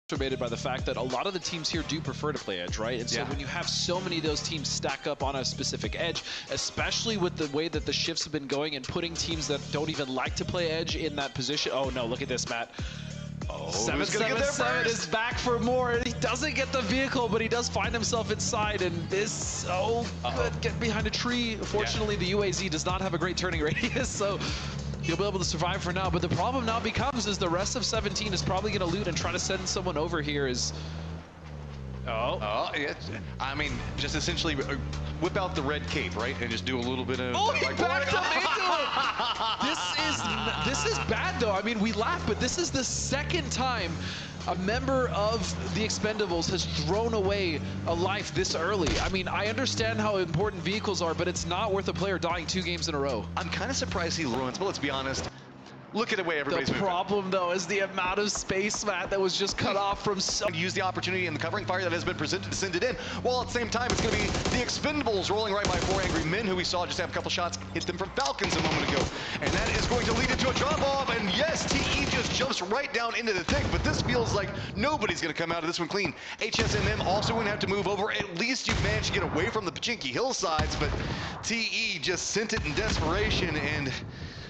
exacerbated by the fact that a lot of the teams here do prefer to play edge, right? And so when you have so many of those teams stack up on a specific edge, especially with the way that the shifts have been going and putting teams that don't even like to play edge in that position. Oh no, look at this, Matt. Oh, 777 is back for more. He doesn't get the vehicle, but he does find himself inside. And this, good, get behind a tree. Unfortunately, the UAZ does not have a great turning radius, so he'll be able to survive for now. But the problem now becomes is the rest of 17 is probably going to loot and try to send someone over here. I mean, just essentially whip out the red cape, right, and just do a little bit of. Oh, he backed up into it. This is bad though. I mean, we laugh, but this is the second time a member of the Expendables has thrown away a life this early. I mean, I understand how important vehicles are, but it's not worth a player dying 2 games in a row. I'm kind of surprised he ruins, but let's be honest. Look at the way everybody's moving. The problem, though, is the amount of space, Matt, that was just cut off from so... Use the opportunity and the covering fire that has been presented to send it in, while at the same time, it's going to be the Expendables rolling right by 4 Angry Men, who we saw just have a couple shots hit them from Falcons a moment ago. And that is going to lead into a drop-off, and yes, TE just jumps right down into the thick, but this feels like nobody's going to come out of this one clean. HSMM also going to have to move over. At least you've managed to get away from the Pachinki hillsides, but TE just sent it in desperation, and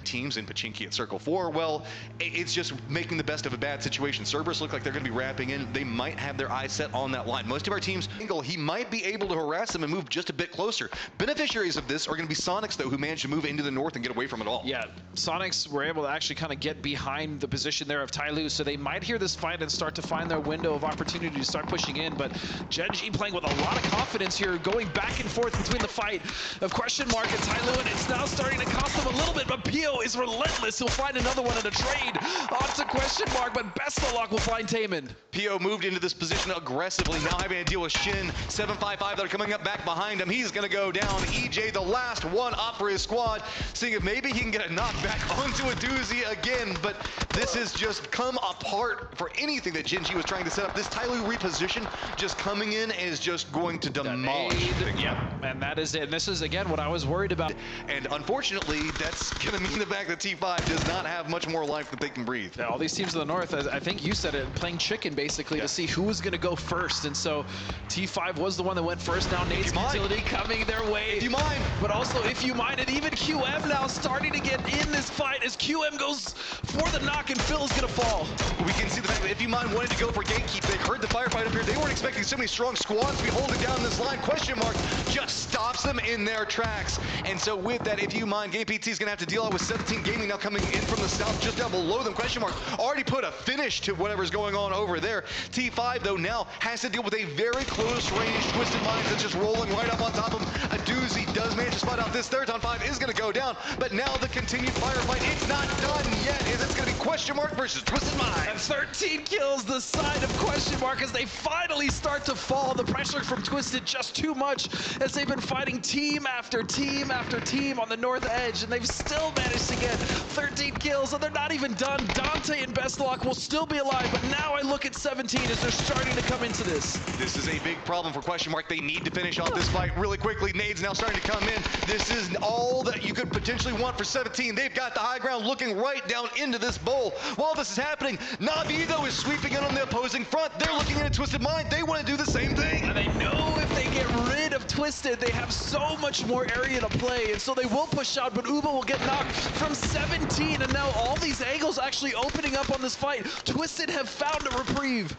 teams in Pachinki at Circle 4, well, it's just making the best of a bad situation. Cerberus look like they're going to be wrapping in. They might have their eyes set on that line. Most of our teams, he might be able to harass them and move just a bit closer. Beneficiaries of this are going to be Sonics, though, who managed to move into the north and get away from it all. Yeah, Sonics were able to actually kind of get behind the position there of Tyloo, so they might hear this fight and start to find their window of opportunity to start pushing in, but Genji playing with a lot of confidence here, going back and forth between the fight of Question Mark and Tyloo, and it's now starting to cost them a little bit, but Pio is relentless. He'll find another one in a trade. On to Question Mark, but best of luck will find Taman. Pio moved into this position aggressively, now having to deal with Shin. 755 that are coming up back behind him. He's going to go down. EJ, the last one up for his squad, seeing if maybe he can get a knockback onto a doozy again, but this has just come apart for anything that Genji was trying to set up. This Tyloo reposition just coming in is just going to demolish. Yep, and that is it. And this is, again, what I was worried about. And unfortunately, that's going to mean the fact that T5 does not have much more life that they can breathe. Yeah, all these teams in the north, I think you said it, playing chicken basically to see who was going to go first. And so T5 was the one that went first. Now Nate's utility coming their way. If you mind. But also if you mind, and even QM now starting to get in this fight as QM goes for the knock and Phil is going to fall. We can see the fact that If You Mind wanted to go for gatekeep. They heard the firefight up here. They weren't expecting so many strong squads to be holding down this line. Question Mark just stops them in their tracks. And so with that, If You Mind, Game PT is going to have to deal with 17 Gaming now coming in from the south, just down below them. Question Mark already put a finish to whatever's going on over there. T5, though, now has to deal with a very close range Twisted Minds that's just rolling right up on top of him. A doozy does manage to spot out this third on 5 is going to go down, but now the continued firefight, it's not done yet. It's going to be Question Mark versus Twisted Minds. And 13 kills the side of Question Mark as they finally start to fall. The pressure from Twisted just too much as they've been fighting team after team after team on the north edge, and they've still managed to get 13 kills, and they're not even done. Dante and Best Luck will still be alive, but now I look at 17 as they're starting to come into this. This is a big problem for Question Mark. They need to finish off this fight really quickly. Nades now starting to come in. This is all that you could potentially want for 17. They've got the high ground looking right down into this bowl. While this is happening, Navi, though, is sweeping in on the opposing front. They're looking at a Twisted Mind. They want to do the same thing. And they know if they get rid of Twisted, they have so much more area to play, and so they will push out, but Uba will get knocked from 17, and now all these angles actually opening up on this fight. Twisted have found a reprieve.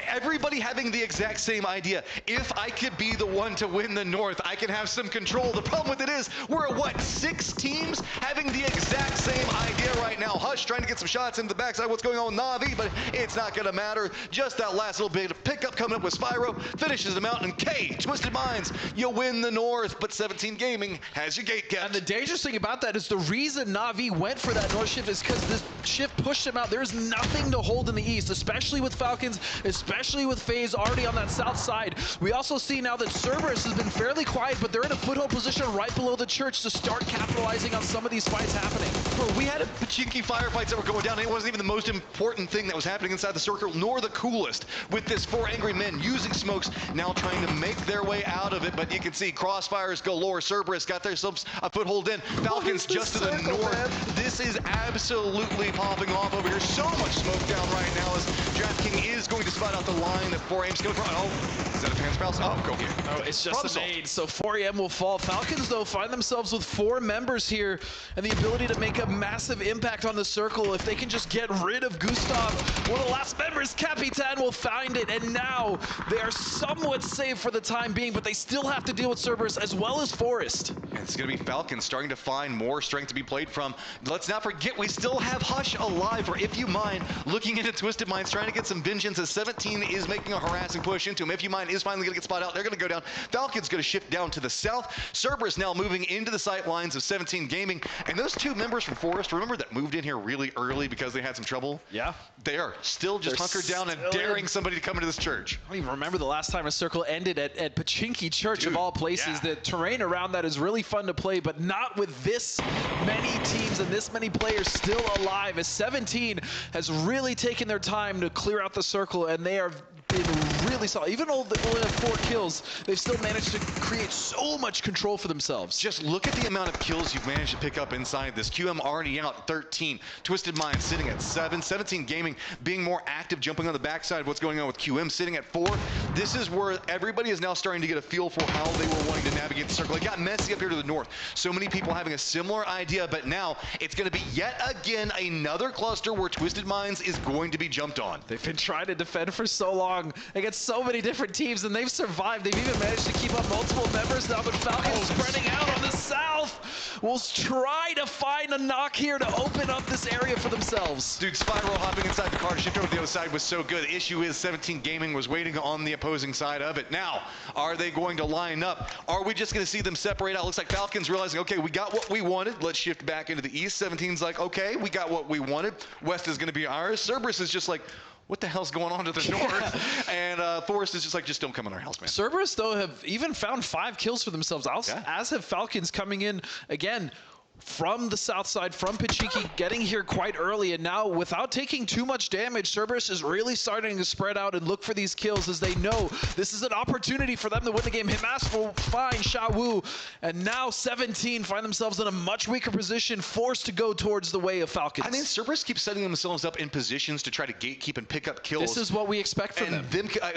Everybody having the exact same idea. If I could be the one to win the North, I can have some control. The problem with it is, we're at what, 6 teams having the exact same idea right now. Hush trying to get some shots into the backside. What's going on with Navi, but it's not going to matter. Just that last little bit of pickup coming up with Spyro, finishes them out, and K, Twisted Minds, you win the North, but 17 Gaming has your gate kept. And the dangerous thing about that is the reason Navi went for that North shift is because this shift pushed them out. There's nothing to hold in the East, especially with Falcons, especially with FaZe already on that south side. We also see now that Cerberus has been fairly quiet, but they're in a foothold position right below the church to start capitalizing on some of these fights happening. Well, we had a Pachinki firefights that were going down, and it wasn't even the most important thing that was happening inside the circle, nor the coolest, with this 4 Angry Men using smokes, now trying to make their way out of it, but you can see crossfires galore. Cerberus got themselves a foothold in. Falcons just to the north. Man. This is absolutely popping off over here. So much smoke down right now as DraftKings is going to spot out the line that 4Aim's going for. Oh, is that a pan spouse? Oh, go here. Oh, it's just a nade, so 4AM will fall. Falcons, though, find themselves with 4 members here and the ability to make a massive impact on the circle. If they can just get rid of Gustav, one of the last members, Capitan, will find it, and now they are somewhat safe for the time being, but they still have to deal with Cerberus as well as Forest. And it's going to be Falcons starting to find more strength to be played from. Let's not forget, we still have Hush alive, or If You Mind looking into Twisted Minds, trying to get some vengeance as 17 is making a harassing push into him. If You Mind is finally going to get spot out. They're going to go down. Falcons going to shift down to the south. Cerberus now moving into the sight lines of 17 Gaming. And those 2 members from Forest, remember that moved in here really early because they had some trouble? Yeah. They are still just hunkered down and daring somebody to come into this church. I don't even remember the last time a circle ended at Pachinki Church, of all places. Yeah. The terrain around that is really fun to play, but not with this many teams and this many players still alive, as 17 has really taken their time to clear out the circle, and they are been really solid. Even though they only have 4 kills, they've still managed to create so much control for themselves. Just look at the amount of kills you've managed to pick up inside this. QM already out 13. Twisted Mind sitting at 7. 17 Gaming being more active, jumping on the backside of what's going on with QM sitting at 4. This is where everybody is now starting to get a feel for how they were wanting to navigate the circle. It got messy up here to the north. So many people having a similar idea, but now it's going to be yet again another cluster where Twisted Minds is going to be jumped on. They've been trying to defend for so long against so many different teams, and they've survived. They've even managed to keep up multiple members now, but Falcons spreading out on the south will try to find a knock here to open up this area for themselves. Dude, Spiral hopping inside the car to shift over to the other side was so good. The issue is 17 Gaming was waiting on the opposing side of it. Now, are they going to line up? Are we just going to see them separate out? Looks like Falcons realizing, okay, we got what we wanted. Let's shift back into the east. 17's like, okay, we got what we wanted. West is going to be ours. Cerberus is just like, what the hell's going on to the north? And Forest is just like, just don't come in our house, man. Cerberus, though, have even found 5 kills for themselves, as have Falcons coming in, again, from the south side, from Pachinki, getting here quite early, and now without taking too much damage, Cerberus is really starting to spread out and look for these kills, as they know this is an opportunity for them to win the game. Himas will find Sha Wu, and now 17 find themselves in a much weaker position, forced to go towards the way of Falcons. I mean, Cerberus keeps setting themselves up in positions to try to gatekeep and pick up kills. This is what we expect from them.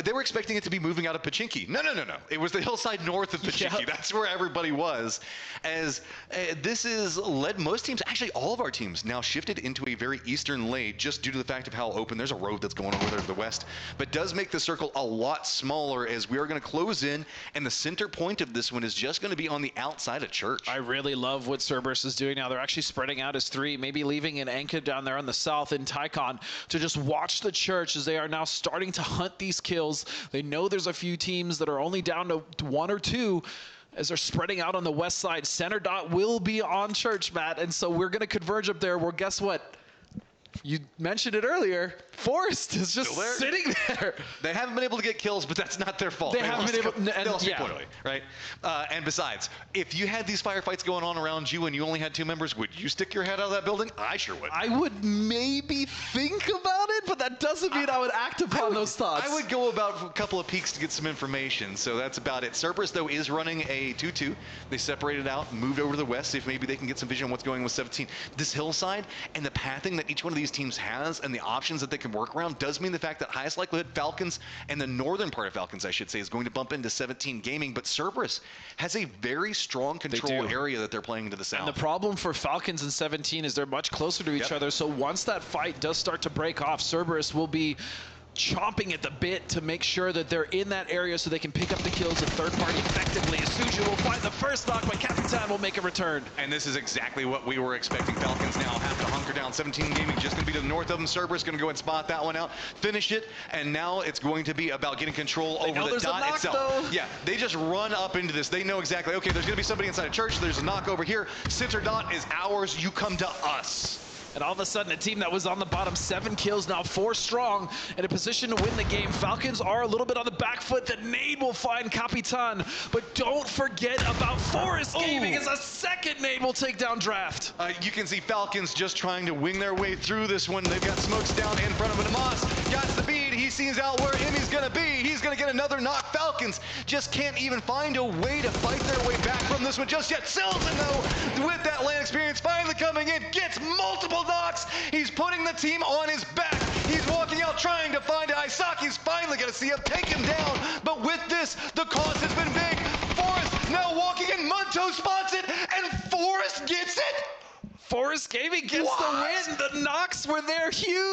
They were expecting it to be moving out of Pachinki. No. It was the hillside north of Pachinki. Yeah. That's where everybody was. As this is led most teams, actually all of our teams, now shifted into a very eastern lane just due to the fact of how open. There's a road that's going over there to the west, but does make the circle a lot smaller, as we are going to close in, and the center point of this one is just going to be on the outside of church. I really love what Cerberus is doing now. They're actually spreading out as 3, maybe leaving an Enka down there on the south in Tycon to just watch the church, as they are now starting to hunt these kills. They know there's a few teams that are only down to 1 or 2, as they're spreading out on the west side. Center dot will be on church, Matt, and so we're going to converge up there. Well, guess what? You mentioned it earlier. Forest is just sitting there. They haven't been able to get kills, but that's not their fault. They haven't been able to. They lost poorly, right? And besides, if you had these firefights going on around you and you only had 2 members, would you stick your head out of that building? I sure would. I would maybe think about it, but that doesn't mean I would act upon those thoughts. I would go about a couple of peeks to get some information, so that's about it. Cerberus, though, is running a 2-2. They separated out, moved over to the west, see if maybe they can get some vision on what's going on with 17. This hillside and the pathing that each one of these teams has and the options that they can work around does mean the fact that highest likelihood Falcons, and the northern part of Falcons, I should say, is going to bump into 17 Gaming, but Cerberus has a very strong control area that they're playing to the south. And the problem for Falcons and 17 is they're much closer to each other, so once that fight does start to break off, Cerberus will be chomping at the bit to make sure that they're in that area so they can pick up the kills of third party effectively. Suju will find the first knock, but Capitan will make a return. And this is exactly what we were expecting. Falcons now have to hunker down. 17 Gaming just going to be to the north of them. Cerberus going to go and spot that one out, finish it, and now it's going to be about getting control over the dot itself. Though. Yeah, they just run up into this. They know exactly, okay, there's going to be somebody inside a church. There's a knock over here. Center dot is ours. You come to us. And all of a sudden, a team that was on the bottom, 7 kills, now 4 strong, in a position to win the game. Falcons are a little bit on the back foot. The nade will find Capitan, but don't forget about Forest Gaming, as a second nade will take down Draft. You can see Falcons just trying to wing their way through this one. They've got smokes down in front of him. Hamas got the bead. He sees out where Emmy's going to be. He's going to get another knock. Falcons just can't even find a way to fight their way back from this one just yet. Silton, though, with that land experience, finally coming in, gets multiple knocks. He's putting the team on his back. He's walking out trying to find it. Isaki's finally going to see him, take him down. But with this, the cost has been big. Forrest now walking in. Munto spots it, and Forrest gets it. Forrest Gaming gets the win. The knocks were there huge.